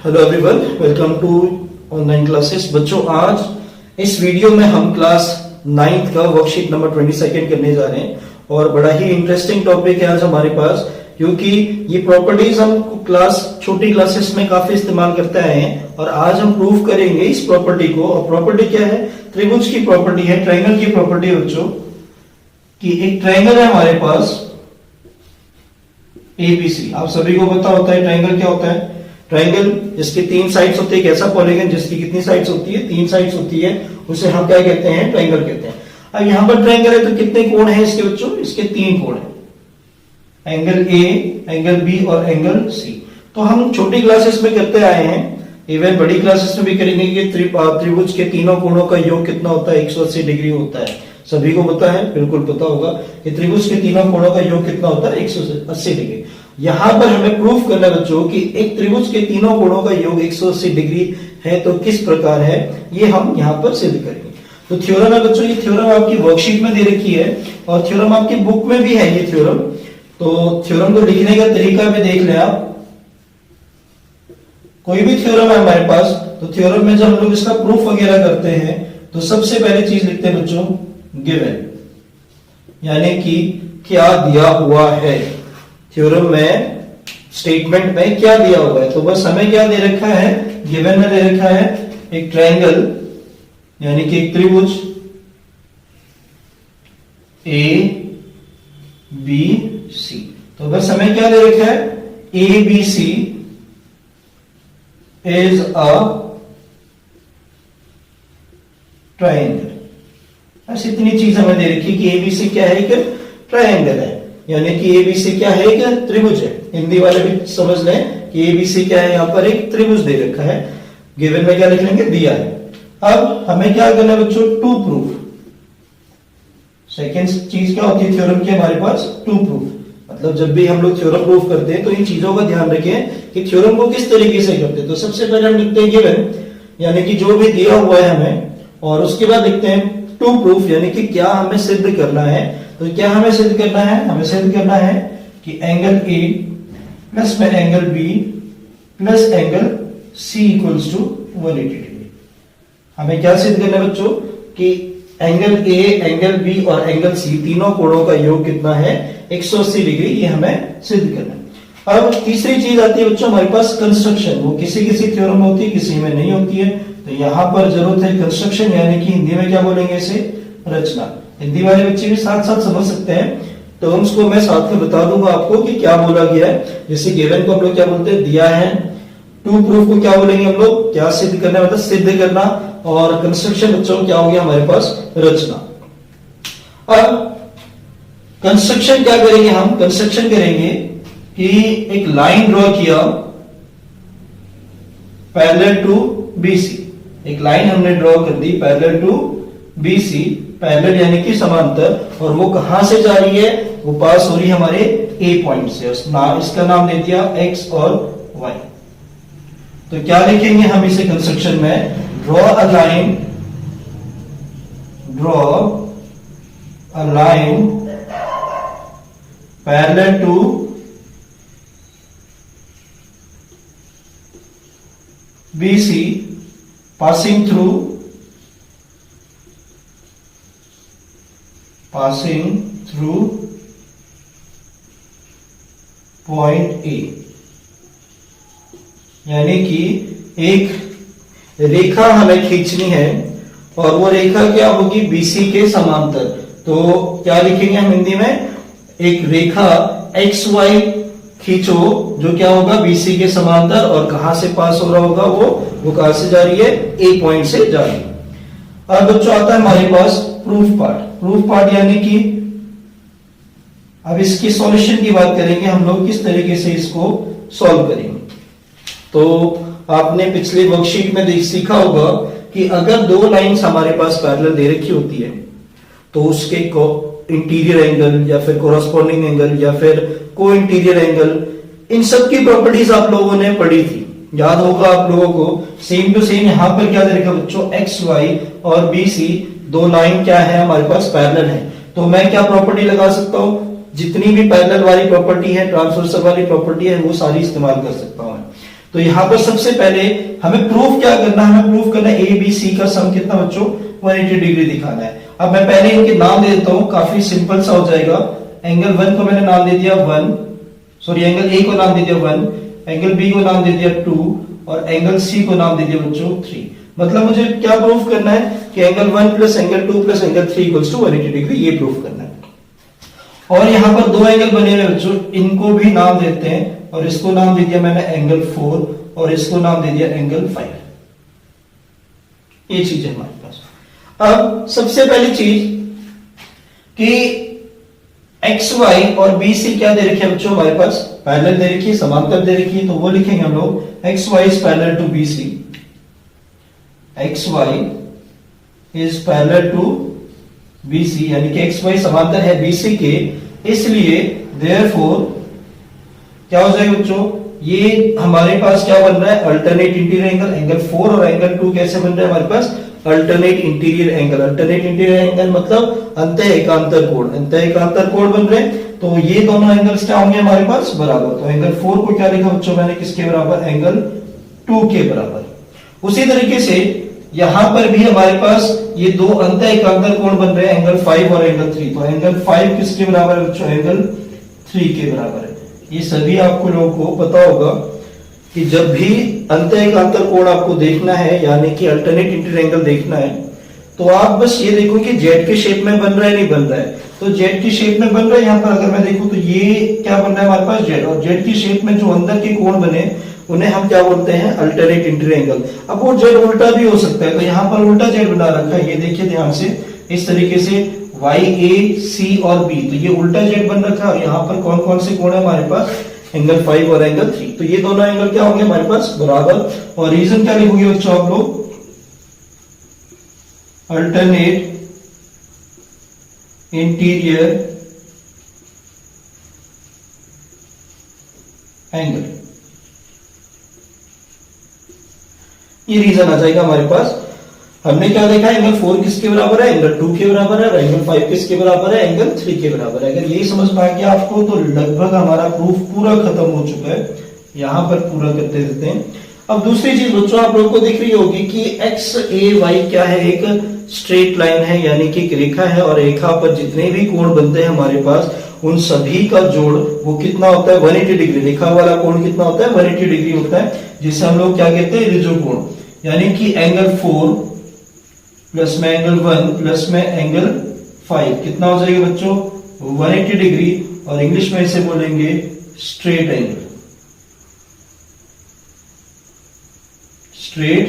Hello everyone, welcome to online classes. बच्चों, आज इस वीडियो में हम क्लास 9th का वर्कशीट नंबर 22 करने जा रहे हैं और बड़ा ही इंटरेस्टिंग टॉपिक है आज हमारे पास, क्योंकि ये प्रॉपर्टीज हम छोटी क्लासेस में काफी इस्तेमाल करते आए हैं और आज हम प्रूव करेंगे इस प्रॉपर्टी को। और प्रॉपर्टी क्या है? त्रिभुज की प्रॉपर्टी है, ट्रायंगल की प्रॉपर्टी है बच्चों, कि एक ट्रायंगल है हमारे पास एबीसी। आप सभी को पता होता है ट्रायंगल क्या होता है। ट्रायंगल जिसकी 3 साइड्स होती है, एक ऐसा पॉलीगन जिसकी कितनी साइड्स होती है? 3 साइड्स होती है, उसे हम क्या कहते हैं? ट्रायंगल कहते हैं। अब यहां पर ट्रायंगल है तो कितने कोण हैं इसके बच्चों? इसके 3 कोण हैं, एंगल ए, एंगल बी और एंगल सी। तो हम छोटी क्लासेस में करते आए हैं, इवन बड़ी क्लासेस में भी करेंगे कि त्रिभुज के तीनों कोणों का योग कितना होता है? 180 डिग्री होता है। सभी को पता है, बिल्कुल पता होगा कि त्रिभुज के तीनों कोणों का योग कितना होता है? 180 डिग्री। यहां पर हमें प्रूफ करना है बच्चों कि एक त्रिभुज के तीनों कोणों का योग 180 डिग्री है, तो किस प्रकार है ये हम यहां पर सिद्ध करेंगे। तो थ्योरम है बच्चों, ये थ्योरम आपकी वर्कशीट में दे रखी है और थ्योरम आपकी बुक में भी है ये थ्योरम। तो थ्योरम को लिखने का तरीका भी देख लें आप। कोई भी थ्योरम है हमारे पास, तो थ्योरम में जब हम लोग इसका प्रूफ वगैरह करते हैं तो सबसे पहले चीज लिखते हैं बच्चों गिवन, यानी कि क्या दिया हुआ है। थ्योरम में स्टेटमेंट में क्या दिया हुआ है, तो बस हमें क्या दे रखा है? गिवन में दे रखा है एक ट्रायंगल, यानी कि एक त्रिभुज ए बी सी। तो बस हमें क्या दे रखा है? A B C is a triangle. बस इतनी चीज हमें दे रखी कि एबीसी क्या है? एक ट्रायंगल है, यानी कि एबीसी क्या है? एक त्रिभुज है। हिंदी वाले भी समझ लें कि एबीसी क्या है, यहां पर एक त्रिभुज दे रखा है। गिवन में क्या लिख लेंगे? दिया है। अब हमें क्या करना है बच्चों? To proof. सेकेंड चीज क्या होती है थ्योरम की हमारे पास? To proof. मतलब जब भी हम लोग थ्योरम प्रूफ करते हैं तो इन चीजों का ध्यान रखें कि थ्योरम को किस तरीके से करते हैं। तो सबसे पहले हम लिखते हैं गिवन, यानी कि जो भी दिया हुआ है हमें, और उसके बाद लिखते हैं टू प्रूफ, यानी कि क्या हमें सिद्ध करना है। तो क्या हमें सिद्ध करना है? हमें सिद्ध करना है कि एंगल ए प्लस में angle B plus angle C equals to 180 degree. हमें क्या सिद्ध करना है बच्चों? कि एंगल ए, एंगल बी और एंगल सी तीनों कोणों का योग कितना है? 180 डिग्री। ये हमें सिद्ध करना है। अब तीसरी चीज आती है बच्चों हमारे पास कंस्ट्रक्शन। वो किसी किसी थ्योरम में होती है, किसी में नहीं होती है। तो यहां पर जरूरत है कंस्ट्रक्शन, यानी कि हिंदी में क्या बोलेंगे इसे? रचना। हिंदी वाले बच्चे भी साथ साथ समझ सकते हैं, टर्म्स को मैं साथ में बता दूंगा आपको कि क्या बोला गया है। जैसे गिवन को हम लोग क्या बोलते हैं? दिया है। टू प्रूफ को क्या बोलेंगे हम लोग? क्या सिद्ध करना, मतलब सिद्ध करना। और कंस्ट्रक्शन बच्चों क्या हो गया हमारे पास? रचना। अब कंस्ट्रक्शन क्या करेंगे हम? कंस्ट्रक्शन करेंगे कि एक लाइन ड्रॉ किया पैरेलल टू बीसी। एक लाइन हमने ड्रॉ कर दी पैरेलल टू बीसी, पैरेलल यानी कि समांतर, और वो कहां से जा रही है? वो पास हो रही है हमारे ए पॉइंट से। इसका नाम दे दिया एक्स और वाई। तो क्या लिखेंगे हम इसे कंस्ट्रक्शन में? Draw a line, draw a line parallel to BC passing through point A। यानी कि एक रेखा हमें खींचनी है और वो रेखा क्या होगी? BC के समांतर। तो क्या लिखेंगे हम हिंदी में? एक रेखा XY खींचो जो क्या होगा? BC के समांतर, और कहां से पास हो रहा होगा? वो कहां से जा रही है? ए पॉइंट से जा रही है। अब बच्चों आता है हमारे पास प्रूफ पार्ट। प्रूफ पार्ट यानी कि अब इसकी सॉल्यूशन की बात करेंगे हम लोग, किस तरीके से इसको सॉल्व करेंगे। तो आपने पिछले वर्कशीट में सीखा होगा कि अगर दो लाइंस हमारे पास पैरेलल दे रखी होती है तो उसके इंटीरियर एंगल या फिर कोरस्पॉन्डिंग एंगल या फिर को इंटीरियर एंगल, इन सब की प्रॉपर्टीज आप लोगों ने पढ़ी थी, याद होगा आप लोगों को। सेम टू सेम यहां पर क्या दे रखा बच्चों? एक्स वाई और बी सी दो लाइन क्या है हमारे पास? पैरेलल है। तो मैं क्या प्रॉपर्टी लगा सकता हूं? जितनी भी पैरेलल वाली प्रॉपर्टी है, ट्रांसवर्सल वाली प्रॉपर्टी है, वो सारी इस्तेमाल कर सकता हूं। तो यहाँ पर सबसे पहले हमें प्रूफ क्या करना है, हमें प्रूफ करना है ए बी सी का सम कितना बच्चों 180 डिग्री दिखाना है। अब मैं पहले इनके नाम दे देता हूं, काफी सिंपल सा हो जाएगा। एंगल 1 को मैंने नाम दे दिया 1, सॉरी एंगल ए को नाम दे दिया 1, एंगल बी को नाम दे दिया 2 और एंगल सी को नाम दे दिया बच्चों 3। मतलब मुझे क्या प्रूफ करना है कि angle 1 plus angle 2 plus angle 3 equals to 180 degree, ये प्रूफ करना है। और यहां पर दो एंगल बने हुए बच्चों, इनको भी नाम देते हैं और इसको नाम दे दिया मैंने एंगल 4 और इसको नाम दे दिया एंगल 5। ये चीज है हमारे पास। अब सबसे पहली चीज कि एक्स वाई और बी सी क्या दे रखी है बच्चों हमारे पास, पैरेलल दे रखी है, समांतर दे रखी है। तो वो लिखेंगे हम लोग X Y is parallel to B C, X Y is parallel to B C, यानी कि एक्स वाई समांतर है बी सी के, इसलिए देयरफॉर क्या हो जाएगा बच्चों, ये हमारे पास क्या बन रहा है अल्टरनेट इंटीरियर एंगल। एंगल 4 और एंगल 2 कैसे बन रहा है हमारे पास alternate interior angle. Alternate interior angle मतलब अंतः एकांतर कोण, अंतः एकांतर कोण बन रहे हैं। तो ये दोनों एंगल्स क्या होंगे हमारे पास बराबर। तो एंगल 4 को क्या लिखा बच्चों मैंने किसके बराबर, एंगल 2 के बराबर। उसी तरीके से यहां पर भी हमारे पास ये दो अंतः एकांतर कोण बन रहे हैं एंगल 5 और एंगल 3। तो एंगल 5 किसके बराबर है बच्चों, एंगल 3 के बराबर है। ये सभी आपको लोगों को पता होगा कि जब भी अंतः एकांतर कोण आपको देखना है यानी कि अल्टरनेट इंटीरियर एंगल देखना है, तो आप बस ये देखो कि जेड के शेप में बन रहा है नहीं बन रहा है। तो जेड की शेप में बन रहा है, यहां पर अगर मैं देखूं तो ये क्या बन रहा है हमारे पास जेड, और जेड की शेप में जो अंदर के कोण बने उन्हें हम क्या बोलते हैं अल्टरनेट इंटीरियर एंगल। अब वो जेड उल्टा भी हो सकता है, तो यहाँ पर उल्टा जेड बना रखा है, ये देखिए ध्यान से इस तरीके से वाई ए सी और बी, तो ये उल्टा जेड बन रखा है। यहाँ पर कौन कौन से कोण है हमारे पास, एंगल 5 और एंगल 3। तो ये दोनों एंगल क्या होंगे हमारे पास बराबर। और रीजन क्या लिखोगे बच्चों आप लोग, अल्टरनेट इंटीरियर एंगल, ये रीजन आ जाएगा हमारे पास। हमने क्या देखा, एंगल 4 किसके बराबर है, एंगल 2 के बराबर है, और एंगल 5 किसके बराबर है, एंगल 3 के बराबर है। अगर यही समझ में आ गया आपको तो लगभग हमारा प्रूफ पूरा खत्म हो चुका है। यहां पर पूरा करते देते हैं। अब दूसरी चीज बच्चों आप लोगों को दिख रही होगी कि एक्स ए वाई क्या है, एक स्ट्रेट लाइन है यानी कि एक रेखा है, और रेखा पर जितने भी कोण बनते हैं हमारे पास उन सभी का जोड़ वो कितना होता है 180 डिग्री। रेखा वाला कोण कितना होता है 180 डिग्री होता है, जिसे हम लोग क्या कहते हैं रिजो कोण। यानी कि एंगल 4 प्लस में एंगल 1 प्लस में एंगल 5 कितना हो जाएगा बच्चों 180 डिग्री, और इंग्लिश में इसे बोलेंगे स्ट्रेट एंगल, स्ट्रेट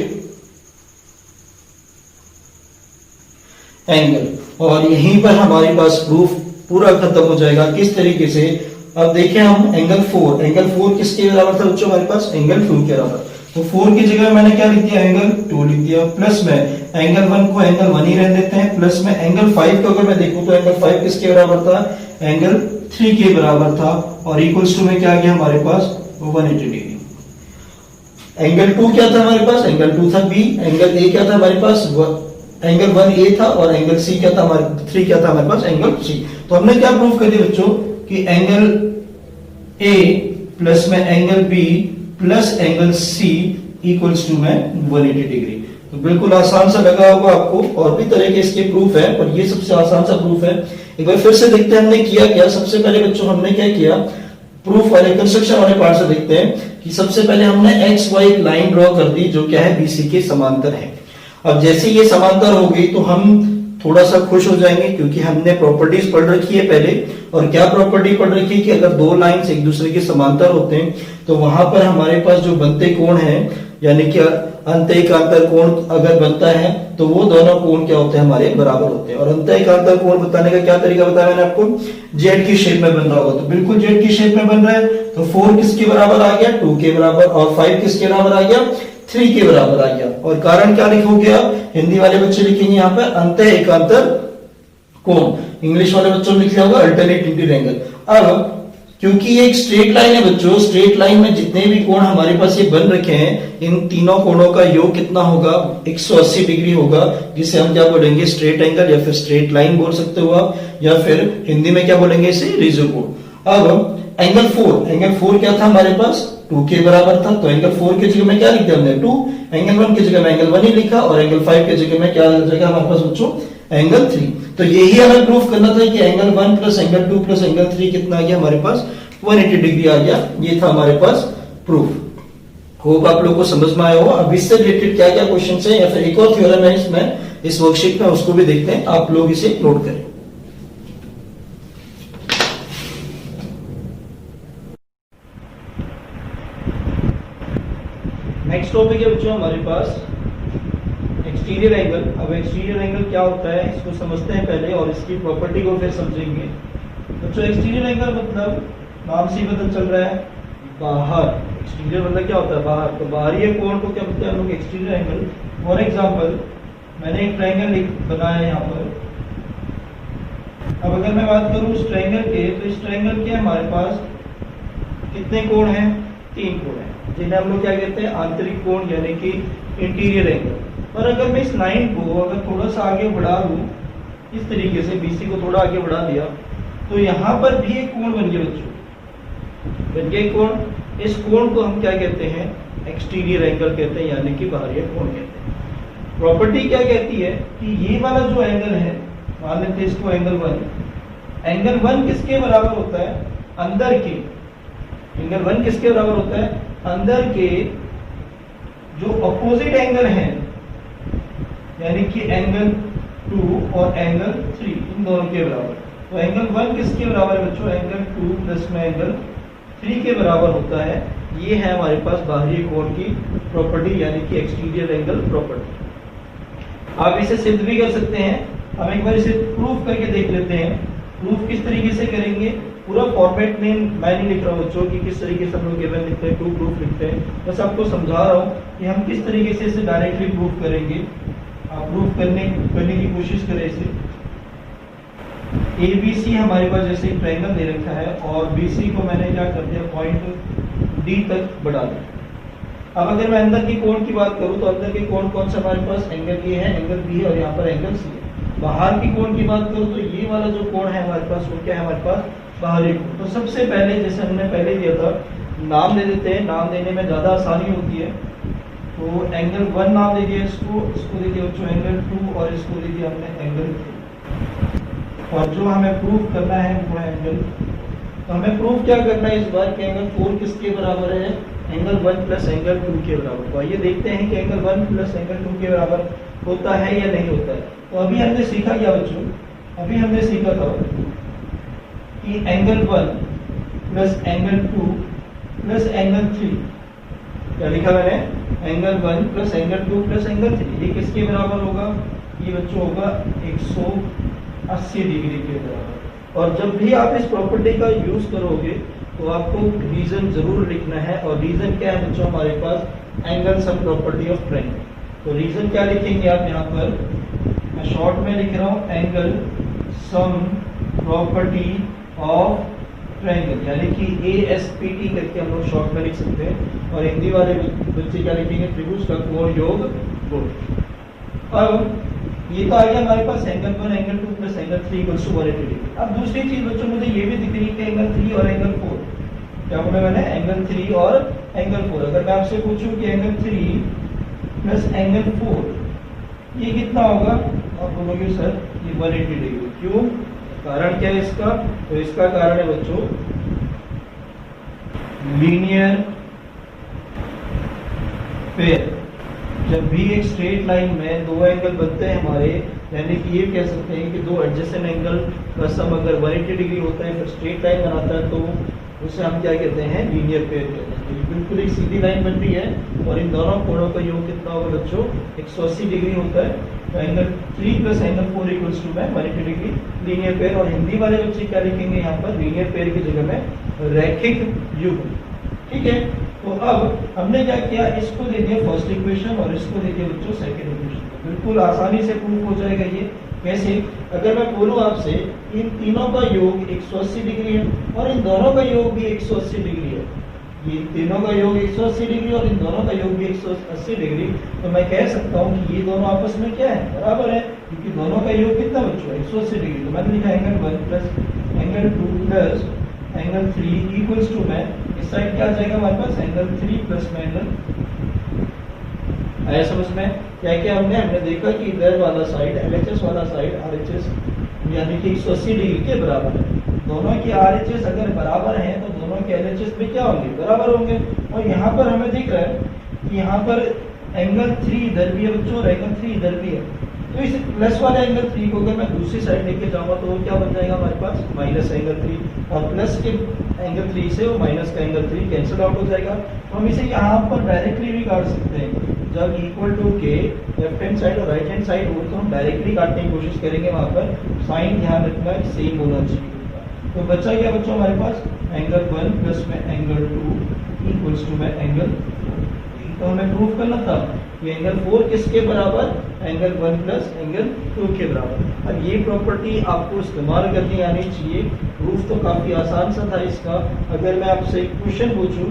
एंगल। और यहीं पर हमारे पास प्रूफ पूरा खत्म हो जाएगा। किस तरीके से, अब देखें हम एंगल 4 किसके बराबर था बच्चों हमारे पास एंगल 2 के बराबर। तो 4 की जगह मैंने क्या लिख दिया एंगल 2 लिख दिया, प्लस में एंगल 1 को एंगल 1 ही रहने देते हैं, प्लस में एंगल 5 को अगर मैं देखूं तो एंगल 5 किसके बराबर था एंगल 3 के बराबर था, और इक्वल्स टू में क्या आ गया हमारे पास 180 डिग्री। एंगल 2 क्या था हमारे पास, एंगल 2 था बी, एंगल ए क्या था हमारे पास एंगल 1 ए था, और एंगल सी क्या था हमारे 3 क्या था हमारे पास एंगल सी। तो हमने क्या प्रूव कर दिया बच्चों कि एंगल ए प्लस में angle B plus angle C equals to में 180 डिग्री। तो बिल्कुल आसान सा लगा होगा आपको, और भी तरह के इसके प्रूफ है पर ये सबसे आसान सा प्रूफ है। एक बार फिर से देखते हैं हमने किया क्या। सबसे पहले बच्चों हमने क्या किया, प्रूफ वाले कंस्ट्रक्शन वाले पार्ट से देखते हैं कि सबसे पहले हमने एक्स वाई लाइन ड्रॉ कर दी जो क्या है बीसी के समांतर है। अब जैसे ये समांतर हो गई तो हम थोड़ा सा खुश हो जाएंगे क्योंकि हमने प्रॉपर्टीज पढ़ रखी है पहले। और क्या प्रॉपर्टी पढ़ रखी है कि अगर दो लाइंस एक दूसरे के समांतर होते हैं तो वहां पर हमारे पास जो बनते कोण है यानी कि अंतःएकांतर कोण अगर बनता है तो वो दोनों कोण क्या होते हैं हमारे बराबर होते हैं। और अंतःएकांतर कोण बताने का क्या तरीका बताया मैंने आपको, जेड की शेप में बन रहा होगा। तो बिल्कुल जेड की शेप में बन रहा है, तो 4 किसके बराबर आ गया 2 के बराबर, और 5 किसके बराबर आ गया 3 के बराबर आ गया। और कारण क्या लिखोगे आप, हिंदी वाले बच्चे लिखेंगे यहाँ पे अंतःएकांतर कोण, इंग्लिश वाले बच्चों ने लिखा होगा अल्टरनेट इंटीरियर एंगल। अब क्योंकि ये एक स्ट्रेट लाइन है बच्चों, स्ट्रेट लाइन में जितने भी कोण हमारे पास ये बन रखे हैं इन तीनों कोणों का योग कितना होगा 180 डिग्री होगा, जिसे हम क्या बोलेंगे स्ट्रेट एंगल या फिर स्ट्रेट लाइन बोल सकते हो आप, या फिर हिंदी में क्या बोलेंगे इसे रिजो कोण। अब एंगल 4 क्या था हमारे पास 2 के बराबर था, तो एंगल 4 की जगह में क्या लिख दिया हमने 2, एंगल 1 की जगह में एंगल 1 ही लिखा, और एंगल 5 की जगह में क्या आ जाएगा हमारे पास बच्चों एंगल 3। तो यही हमें प्रूफ करना था कि angle 1 plus angle 2 plus angle 3 कितना आ गया हमारे पास 180 डिग्री आ गया। ये था हमारे पास प्रूफ। होप आप लोगों को समझ में आया हो। अब इससे रिलेटेड क्या क्या क्वेश्चन है या फिर एक और थ्योरम है इसमें इस वर्कशीट में, उसको भी देखते हैं, आप लोग इसे नोट करें। नेक्स्ट टॉपिक है बच्चों हमारे पास एक्सटीरियर एंगल। अब एक्सटीरियर एंगल क्या होता है इसको समझते हैं पहले और इसकी प्रॉपर्टी को फिर समझेंगे। बच्चों एक्सटीरियर एंगल मतलब नाम से ही पता चल रहा है बाहर। एक्सटीरियर मतलब क्या होता है बाहर, तो बाहरी कोण को क्या बोलते हैं हम लोग एक्सटीरियर एंगल। फॉर एग्जांपल मैंने एक ट्रायंगल बनाया है यहाँ पर। अब अगर मैं बात करूँ इस ट्रायंगल के, तो इस ट्रायंगल के हमारे पास कितने कोण हैं 3 कोण हैं, जिन्हें हम लोग क्या कहते हैं आंतरिक कोण यानी कि इंटीरियर एंगल। और अगर मैं इस लाइन को अगर थोड़ा सा आगे बढ़ा दूं इस तरीके से, बीसी को थोड़ा आगे बढ़ा दिया, तो यहाँ पर भी एक कोण बन गया बच्चों, बन गया कोण। इस कोण को हम क्या कहते हैं एक्सटीरियर एंगल कहते हैं यानी कि बाहरी कोण कहते हैं। प्रॉपर्टी क्या कहती है कि ये वाला जो एंगल है, मान लेते हैं इसको एंगल 1। एंगल 1 किसके बराबर होता है अंदर के, एंगल 1 किसके बराबर होता है अंदर के जो अपोजिट एंगल है, यानी कि एंगल 2 और एंगल 3 इन दोनों के बराबर। तो एंगल 1 किसके बराबर है बच्चों एंगल 2 प्लस में एंगल 3 के बराबर होता है। ये है हमारे पास बाहरी कोण की प्रॉपर्टी यानी कि एक्सटीरियर एंगल प्रॉपर्टी। आप इसे सिद्ध भी कर सकते हैं। हम एक बार इसे प्रूफ करके देख लेते हैं। प्रूफ किस तरीके से करेंगे, पूरा फॉर्मेट में मैं नहीं लिख रहा हूँ बच्चों कि किस तरीके से हम लोग गिवन लिखते हैं, टू प्रूफ लिखते हैं, बस आपको समझा रहा हूँ कि हम किस तरीके से इसे डायरेक्टली प्रूफ करेंगे। आप प्रूफ करने की कोशिश करें इसे। ABC हमारे पास जैसे एक ट्रायंगल दे रखा है और BC को मैंने क्या कर दिया पॉइंट D तक बढ़ा दिया। अब अगर मैं अंदर की कोण की बात करूं तो अंदर के कोण कौन सा हमारे पास एंगल A है, एंगल B है और यहाँ पर एंगल C है। बाहर की कोण की बात करूं तो ये वाला जो कोण है हमारे पास वो क्या है हमारे पास बाहरी कोण। तो सबसे पहले जैसे हमने पहले दिया था नाम दे देते हैं, नाम देने में ज्यादा आसानी होती है। तो एंगल 1 नाम दे दिया इसको दे दिया बच्चों एंगल 2 और इसको दे दिया हमने एंगल 3। और जो हमें प्रूफ करना है वो है एंगल। तो हमें प्रूफ क्या करना है इस बार कि एंगल 4 किसके बराबर है एंगल 1 प्लस एंगल 2 के बराबर। तो आइए देखते हैं कि एंगल 1 प्लस एंगल 2 के बराबर होता है या नहीं होता है। तो अभी हमने सीखा क्या बच्चों, अभी हमने सीखा था कि angle 1 plus angle 2 plus angle 3, क्या लिखा मैंने angle 1 plus angle 2 plus angle 3, ये किसके बराबर होगा, ये बच्चों होगा 180 डिग्री के बराबर। और जब भी आप इस प्रॉपर्टी का यूज करोगे तो आपको रीजन जरूर लिखना है। और रीजन क्या है बच्चों हमारे पास angle sum property of triangle. तो रीजन क्या लिखेंगे आप यहाँ पर, मैं शॉर्ट में लिख रहा हूँ angle sum property of triangle, यानी कि ASPT करके हम लोग शॉर्ट में लिख सकते हैं। और हिंदी वाले बच्चे क्या लिखेंगे त्रिभुज का कोण योग गुण। अब ये तो आ गया हमारे पास angle 1 angle 2 plus angle 3 equals to 180 degree. अब दूसरी चीज बच्चों मुझे ये भी दिख रही है कि एंगल 3 और एंगल 4, क्या बोला मैंने एंगल 3 और एंगल 4। अगर मैं आपसे पूछूं कि एंगल 3 प्लस एंगल 4 ये कितना होगा, आप बोलोगे सर ये 180 डिग्री। क्यों, कारण क्या है इसका, तो इसका कारण है बच्चों लीनियर पेयर। जब भी एक स्ट्रेट लाइन में दो एंगल बनते हैं हमारे, यानी कि ये कह सकते हैं कि दो एडजेसेंट एंगल का सम अगर 180 डिग्री होता है फिर स्ट्रेट लाइन बनाता है, तो उसे हम क्या कहते हैं लीनियर पेयर कहते हैं। तो बिल्कुल एक सीधी लाइन बन रही है और इन दोनों कोणों का योग कितना होगा बच्चों 180 डिग्री होता है। तो angle 3 plus angle 4 equals to 180 degree linear pair. और हिंदी वाले बच्चे क्या लिखेंगे यहाँ पर लीनियर पेयर की जगह में रैखिक युग्म। ठीक है, तो अब हमने क्या किया, इसको दे दिया फर्स्ट इक्वेशन और इसको दे दिया बच्चों सेकंड इक्वेशन। बिल्कुल आसानी से प्रूफ हो जाएगा ये। कैसे, अगर मैं बोलूं आपसे इन तीनों का योग 180 डिग्री है और इन दोनों का योग भी 180 डिग्री है, ये तीनों का योग 180 डिग्री और इन दोनों का योग भी 180 डिग्री, तो मैं कह सकता हूँ कि ये दोनों आपस में क्या है बराबर है, क्योंकि दोनों का योग कितना बच्चों 180 डिग्री। तो मैंने लिखा angle 1 plus angle 2 plus angle 3 equals to में इस साइड क्या आ जाएगा हमारे पास एंगल 3 प्लस में एंगल, आया समझ में? क्या क्या हमने देखा कि इधर वाला साइड LHS वाला साइड RHS यानी कि 180 डिग्री के बराबर है। दोनों की RHS अगर बराबर हैं तो दोनों के LHS भी क्या होंगे, बराबर होंगे। और यहाँ पर हमें दिख रहा है कि यहाँ पर एंगल 3 इधर भी है बच्चों और एंगल 3 इधर भी है। तो इस प्लस वाले एंगल 3 को अगर मैं दूसरी साइड लेके जाऊंगा तो वो क्या बन जाएगा हमारे पास माइनस एंगल 3, और प्लस के एंगल 3 से वो माइनस का एंगल 3 कैंसिल आउट हो जाएगा। तो हम इसे यहाँ पर डायरेक्टली भी काट सकते हैं। जब इक्वल टू के लेफ्ट हैंड साइड और राइट हैंड साइड हो तो हम डायरेक्टली काटने की कोशिश करेंगे। वहां पर साइन ध्यान रखना है सेम होना चाहिए। तो बचा क्या बच्चों हमारे पास एंगल 1 प्लस में एंगल 2 इक्वल्स टू में एंगल 4। तो हमें प्रूफ करना था कि एंगल 4 किसके बराबर, एंगल 1 प्लस एंगल 2 के बराबर। अब ये प्रॉपर्टी आपको इस्तेमाल करनी आनी चाहिए। प्रूफ तो काफी आसान सा था इसका। अगर मैं आपसे एक क्वेश्चन पूछूं